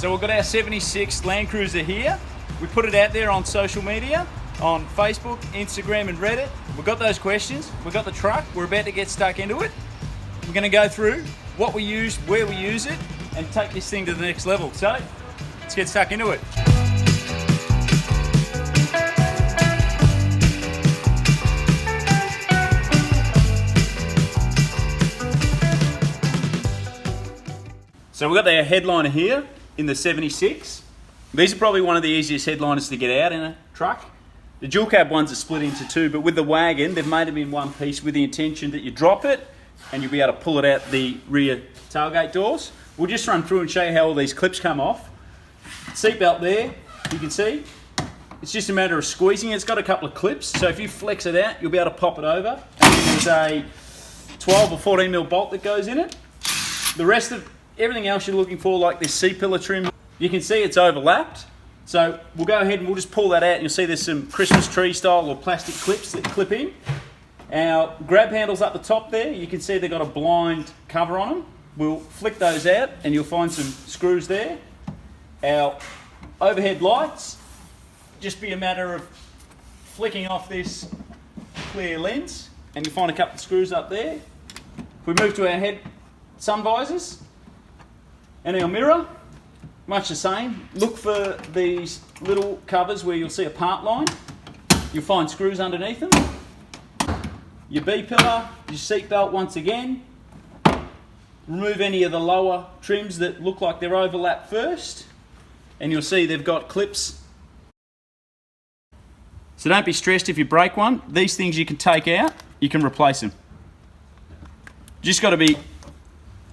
So we've got our 76 LandCruiser here. We put it out there on social media, on Facebook, Instagram and Reddit. We've got those questions, we've got the truck, we're about to get stuck into it. We're going to go through what we use, where we use it, and take this thing to the next level. So let's get stuck into it. So we've got our headliner here in the 76. These are probably one of the easiest headliners to get out in a truck. The dual cab ones are split into two, but with the wagon, they've made them in one piece with the intention that you drop it and you'll be able to pull it out the rear tailgate doors. We'll just run through and show you how all these clips come off. Seatbelt there, you can see. It's just a matter of squeezing it. It's got a couple of clips, so if you flex it out, you'll be able to pop it over. And there's a 12 or 14 mil bolt that goes in it. The rest of everything else you're looking for, like this C-pillar trim, you can see it's overlapped. So we'll go ahead and we'll just pull that out and you'll see there's some Christmas tree style or plastic clips that clip in. Our grab handles up the top there, you can see they've got a blind cover on them. We'll flick those out and you'll find some screws there. Our overhead lights, just be a matter of flicking off this clear lens and you'll find a couple of screws up there. If we move to our head sun visors, and our mirror, much the same. Look for these little covers where you'll see a part line. You'll find screws underneath them. Your B-pillar, your seat belt once again. Remove any of the lower trims that look like they're overlapped first. And you'll see they've got clips. So don't be stressed if you break one. These things you can take out, you can replace them. Just got to be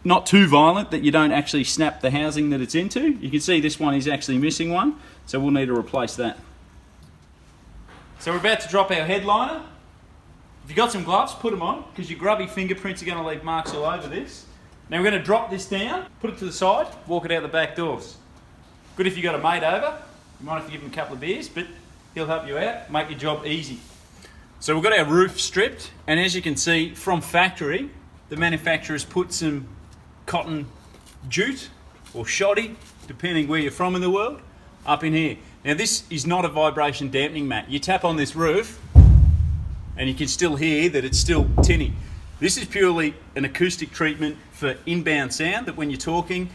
not too violent that you don't actually snap the housing that it's into. You can see this one is actually missing one, so we'll need to replace that. So we're about to drop our headliner. If you've got some gloves, put them on, because your grubby fingerprints are going to leave marks all over this. Now we're going to drop this down, put it to the side, walk it out the back doors. Good if you've got a mate over. You might have to give him a couple of beers, but he'll help you out, make your job easy. So we've got our roof stripped, and as you can see from factory, the manufacturers put some cotton jute or shoddy, depending where you're from in the world, up in here. Now this is not a vibration dampening mat. You tap on this roof and you can still hear that it's still tinny. This is purely an acoustic treatment for inbound sound, that when you're talking,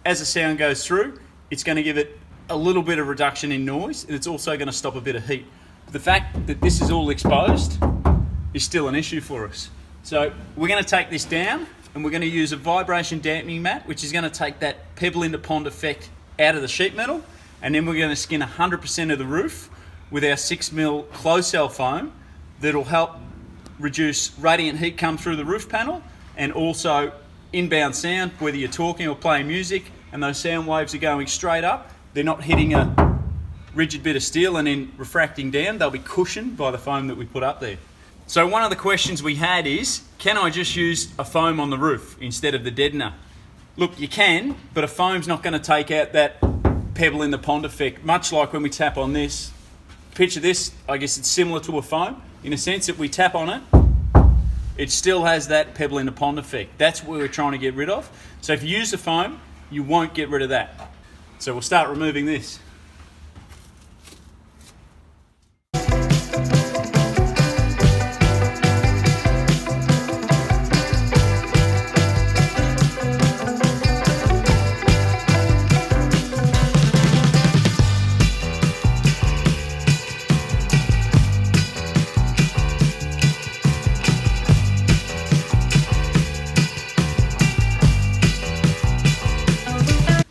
as the sound goes through, it's going to give it a little bit of reduction in noise, and it's also going to stop a bit of heat. The fact that this is all exposed is still an issue for us. So we're going to take this down and we're going to use a vibration dampening mat, which is going to take that pebble in the pond effect out of the sheet metal, and then we're going to skin 100% of the roof with our 6mm closed cell foam that'll help reduce radiant heat come through the roof panel, and also inbound sound, whether you're talking or playing music and those sound waves are going straight up, they're not hitting a rigid bit of steel and then refracting down, they'll be cushioned by the foam that we put up there. So one of the questions we had is, can I just use a foam on the roof instead of the deadener? Look, you can, but a foam's not going to take out that pebble in the pond effect, much like when we tap on this. Picture this, I guess it's similar to a foam, in a sense that we tap on it, it still has that pebble in the pond effect. That's what we're trying to get rid of. So if you use the foam, you won't get rid of that. So we'll start removing this.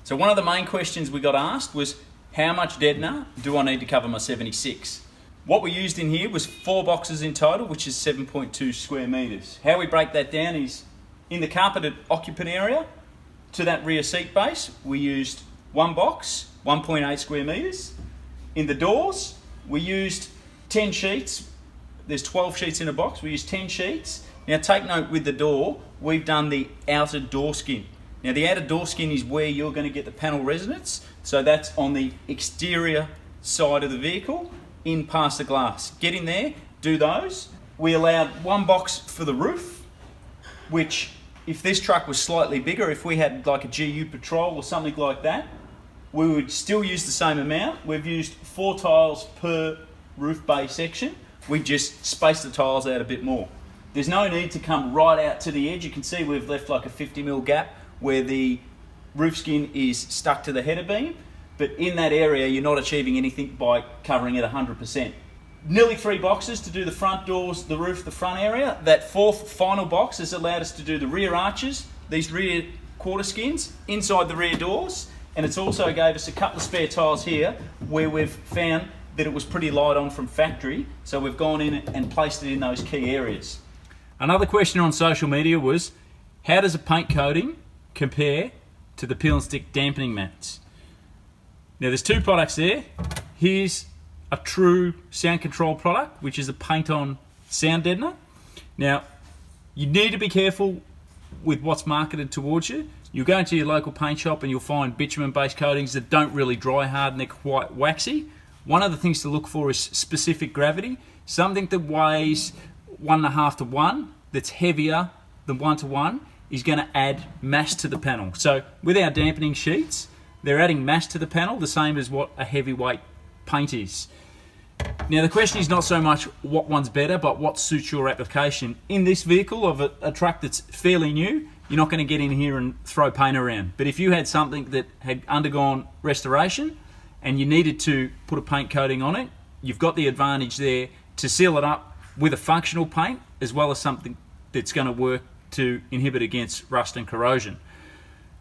So one of the main questions we got asked was, how much deadener do I need to cover my 76? What we used in here was 4 boxes in total, which is 7.2 square metres. How we break that down is, in the carpeted occupant area to that rear seat base, we used 1 box, 1.8 square metres. In the doors, we used 10 sheets. There's 12 sheets in a box. We used 10 sheets. Now take note, with the door, we've done the outer door skin. Now the outer door skin is where you're going to get the panel resonance, so that's on the exterior side of the vehicle, in past the glass. Get in there, do those. We allowed 1 box for the roof, which if this truck was slightly bigger, if we had like a GU Patrol or something like that, we would still use the same amount. We've used 4 tiles per roof bay section. We just space the tiles out a bit more. There's no need to come right out to the edge. You can see we've left like a 50mm gap where the roof skin is stuck to the header beam, but in that area you're not achieving anything by covering it 100%. Nearly 3 boxes to do the front doors, the roof, the front area. That 4th final box has allowed us to do the rear arches, these rear quarter skins, inside the rear doors, and it's also gave us a couple of spare tiles here where we've found that it was pretty light on from factory, so we've gone in and placed it in those key areas. Another question on social media was, how does a paint coating compare to the peel and stick dampening mats? Now there's 2 products there. Here's a true sound control product, which is a paint-on sound deadener. Now, you need to be careful with what's marketed towards you. You'll go into your local paint shop and you'll find bitumen-based coatings that don't really dry hard and they're quite waxy. One of the things to look for is specific gravity. Something that weighs 1.5 to 1, that's heavier than 1 to 1, is going to add mass to the panel. So with our dampening sheets, they're adding mass to the panel, the same as what a heavyweight paint is. Now the question is not so much what one's better, but what suits your application. In this vehicle of a truck that's fairly new, you're not going to get in here and throw paint around. But if you had something that had undergone restoration and you needed to put a paint coating on it, you've got the advantage there to seal it up with a functional paint as well as something that's going to work to inhibit against rust and corrosion.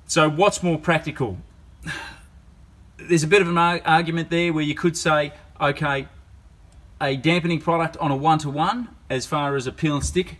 So what's more practical? There's a bit of an argument there where you could say, okay, a dampening product on a 1-to-1 as far as a peel and stick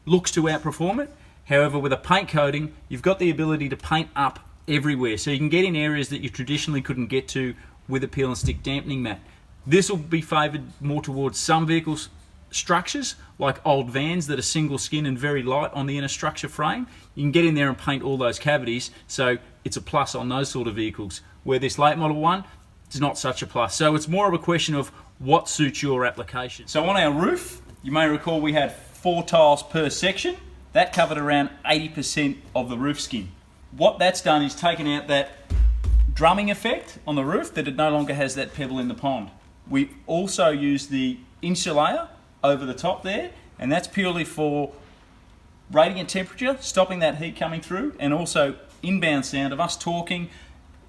looks to outperform it. However, with a paint coating, you've got the ability to paint up everywhere. So you can get in areas that you traditionally couldn't get to with a peel and stick dampening mat. This will be favoured more towards some vehicles structures, like old vans that are single skin and very light on the inner structure frame. You can get in there and paint all those cavities, so it's a plus on those sort of vehicles. Where this late model one, it's not such a plus. So it's more of a question of what suits your application. So on our roof, you may recall we had 4 tiles per section. That covered around 80% of the roof skin. What that's done is taken out that drumming effect on the roof, that it no longer has that pebble in the pond. We also used the insulator over the top there, and that's purely for radiant temperature, stopping that heat coming through, and also inbound sound of us talking,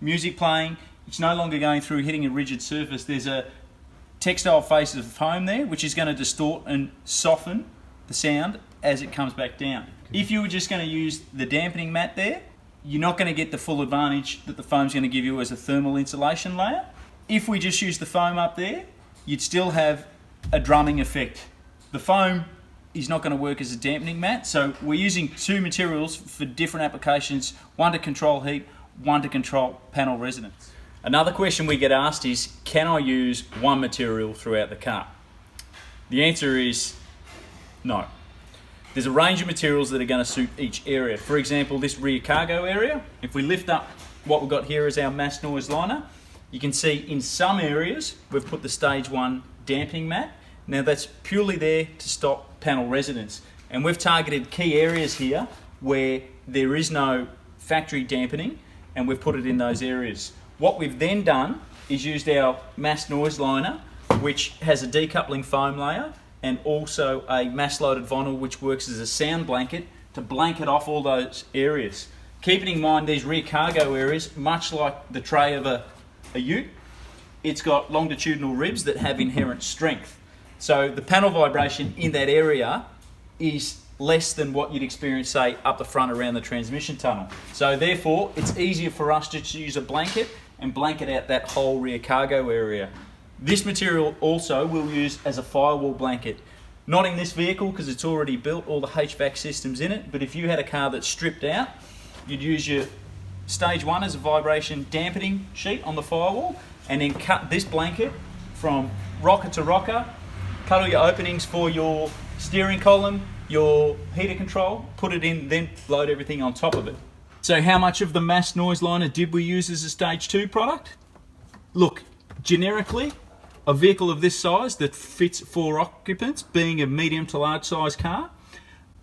music playing. It's no longer going through hitting a rigid surface. There's a textile face of foam there, which is going to distort and soften the sound as it comes back down. If you were just going to use the dampening mat there, you're not going to get the full advantage that the foam's going to give you as a thermal insulation layer. If we just use the foam up there, you'd still have a drumming effect. The foam is not going to work as a dampening mat, so we're using 2 materials for different applications, one to control heat, one to control panel resonance. Another question we get asked is, can I use one material throughout the car? The answer is no. There's a range of materials that are going to suit each area. For example, this rear cargo area, if we lift up what we've got here as our mass noise liner, you can see in some areas we've put the stage 1 dampening mat. Now that's purely there to stop panel resonance. And we've targeted key areas here where there is no factory dampening, and we've put it in those areas. What we've then done is used our mass noise liner, which has a decoupling foam layer and also a mass loaded vinyl, which works as a sound blanket to blanket off all those areas. Keeping in mind these rear cargo areas, much like the tray of a ute, it's got longitudinal ribs that have inherent strength. So the panel vibration in that area is less than what you'd experience, say, up the front around the transmission tunnel. So therefore, it's easier for us to use a blanket and blanket out that whole rear cargo area. This material also we'll use as a firewall blanket. Not in this vehicle because it's already built, all the HVAC systems in it, but if you had a car that's stripped out, you'd use your stage 1 as a vibration dampening sheet on the firewall, and then cut this blanket from rocker to rocker, cut all your openings for your steering column, your heater control, put it in, then load everything on top of it. So how much of the mass noise liner did we use as a stage 2 product? Look, generically, a vehicle of this size that fits 4 occupants, being a medium to large size car,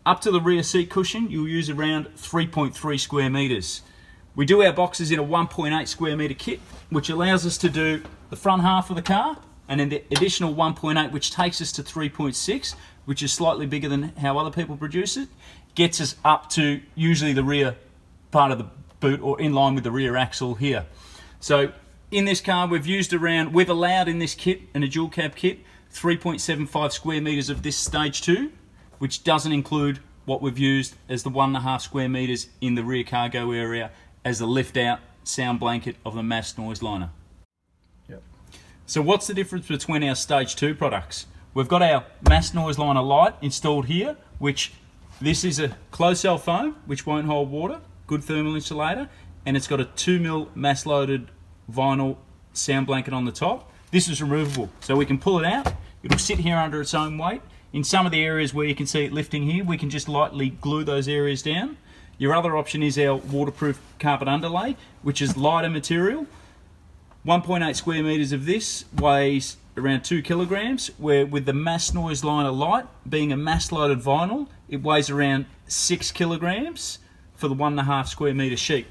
up to the rear seat cushion, you'll use around 3.3 square meters. We do our boxes in a 1.8 square metre kit, which allows us to do the front half of the car, and then the additional 1.8, which takes us to 3.6, which is slightly bigger than how other people produce it, gets us up to usually the rear part of the boot, or in line with the rear axle here. So in this car, we've allowed in this kit, in a dual cab kit, 3.75 square metres of this stage 2, which doesn't include what we've used as the 1.5 square metres in the rear cargo area as the lift out sound blanket of the mass noise liner. Yep. So what's the difference between our stage 2 products? We've got our mass noise liner light installed here, which this is a closed cell foam, which won't hold water, good thermal insulator, and it's got a 2mm mass loaded vinyl sound blanket on the top. This is removable, so we can pull it out. It'll sit here under its own weight. In some of the areas where you can see it lifting here, we can just lightly glue those areas down. Your other option is our waterproof carpet underlay, which is lighter material. 1.8 square metres of this weighs around 2 kilograms, where with the mass noise liner light being a mass loaded vinyl, it weighs around 6 kilograms for the 1.5 square metre sheet.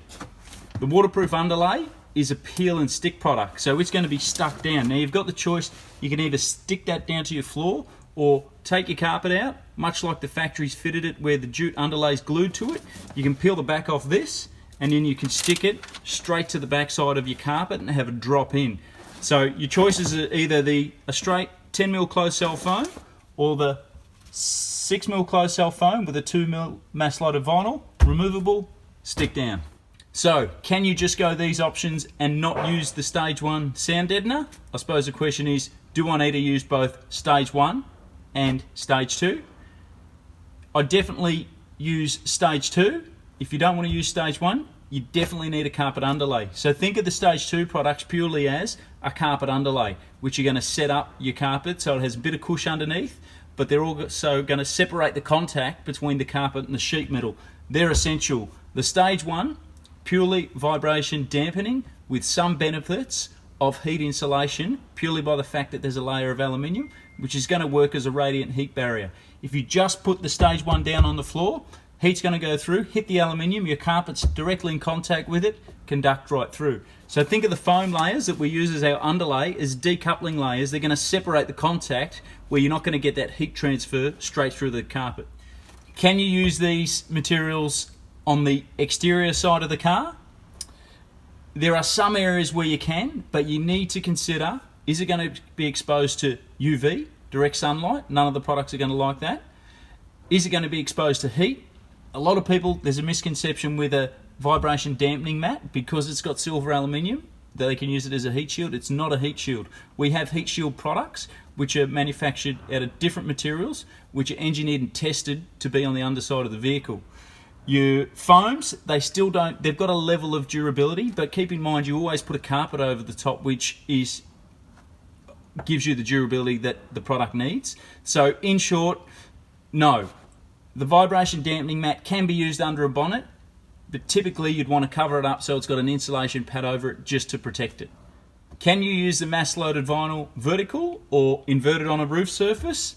The waterproof underlay is a peel and stick product, so it's going to be stuck down. Now you've got the choice, you can either stick that down to your floor or take your carpet out, much like the factory's fitted it where the jute underlay is glued to it. You can peel the back off this and then you can stick it straight to the back side of your carpet and have a drop in. So your choices are either a straight 10mm closed cell foam or the 6mm closed cell foam with a 2mm mass loaded vinyl, removable, stick down. So, can you just go these options and not use the stage 1 sound deadener? I suppose the question is, do I need to use both stage 1 and stage 2? I definitely use stage 2. If you don't want to use stage 1, you definitely need a carpet underlay. So think of the stage 2 products purely as a carpet underlay, which you're going to set up your carpet so it has a bit of cush underneath, but they're also going to separate the contact between the carpet and the sheet metal. They're essential. The stage 1, purely vibration dampening with some benefits of heat insulation, purely by the fact that there's a layer of aluminium, which is going to work as a radiant heat barrier. If you just put the stage 1 down on the floor, heat's going to go through, hit the aluminium, your carpet's directly in contact with it, conduct right through. So think of the foam layers that we use as our underlay as decoupling layers. They're going to separate the contact where you're not going to get that heat transfer straight through the carpet. Can you use these materials on the exterior side of the car? There are some areas where you can, but you need to consider, is it going to be exposed to UV, direct sunlight? None of the products are going to like that. Is it going to be exposed to heat? A lot of people, there's a misconception with a vibration dampening mat, because it's got silver aluminium, that they can use it as a heat shield. It's not a heat shield. We have heat shield products which are manufactured out of different materials, which are engineered and tested to be on the underside of the vehicle. Your foams, they've got a level of durability, but keep in mind you always put a carpet over the top, which gives you the durability that the product needs. So in short, no. The vibration dampening mat can be used under a bonnet, but typically you'd want to cover it up so it's got an insulation pad over it just to protect it. Can you use the mass loaded vinyl vertical or inverted on a roof surface?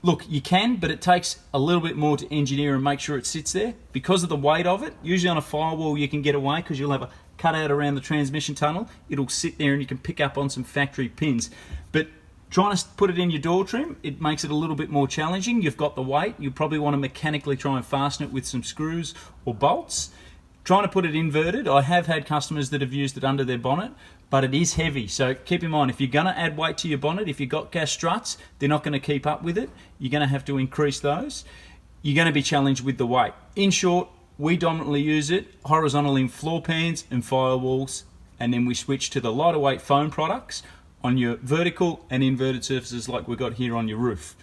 Look, you can, but it takes a little bit more to engineer and make sure it sits there. Because of the weight of it, usually on a firewall you can get away because you'll have a cutout around the transmission tunnel. It'll sit there and you can pick up on some factory pins. But trying to put it in your door trim, it makes it a little bit more challenging. You've got the weight. You probably want to mechanically try and fasten it with some screws or bolts. Trying to put it inverted, I have had customers that have used it under their bonnet, but it is heavy. So keep in mind, if you're going to add weight to your bonnet, if you've got gas struts, they're not going to keep up with it. You're going to have to increase those. You're going to be challenged with the weight. In short, we dominantly use it horizontal in floor pans and firewalls, and then we switch to the lighter weight foam products on your vertical and inverted surfaces like we've got here on your roof.